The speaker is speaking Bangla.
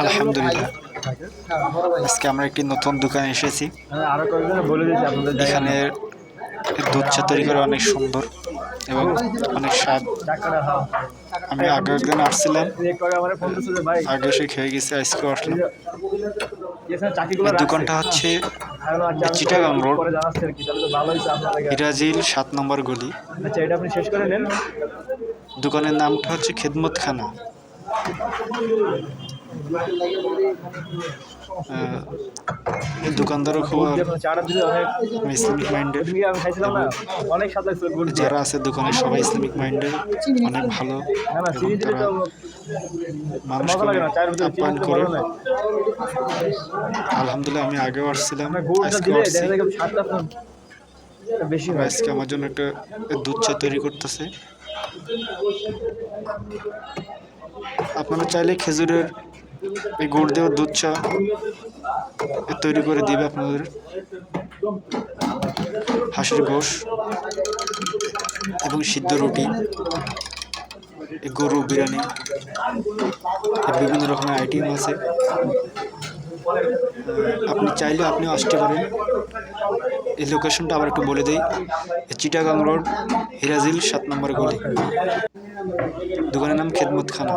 আলহামদুলিল্লাহ, আজকে আমরা একটি নতুন দোকানে এসেছি। এখানে দুধ চা তৈরি করে অনেক সুন্দর এবং অনেক স্বাদ। আমি আগে একদিন আসছিলাম, আগে এসে খেয়ে গেছি, আজকেও আসলাম। এই দোকানটা হচ্ছে চিটাগাং রোড, হিরাজিল 7 নম্বর গলি। দোকানের নামটা হচ্ছে খেদমত খানা। দোকানদারও খুব ইসলামিক মাইন্ডের, যারা আছে দোকানে সবাই ইসলামিক মাইন্ডের, অনেক ভালো এবং তারা মানুষকে আপ্যায়ন করে। আলহামদুলিল্লাহ, আমি আগেও আসছিলাম, আজকেও আসছি। আজকে আমার জন্য একটা দুধ চা তৈরি করতেছে। আপনারা চাইলে খেজুরের এই গুড় দেওয়া দুধ চা তৈরি করে দিবে আপনাদের। হাঁসের গোশ এবং সিদ্ধ রুটি, গরু বিরিয়ানি, বিভিন্ন রকমের আইটেম আছে। আপনি চাইলে আপনিও আসতে পারেন। এই লোকেশনটা আবার একটু বলে দিই, চিটাগাং রোড, হিরাজিল 7 নম্বর গলি। দোকানের নাম খেদমত খানা।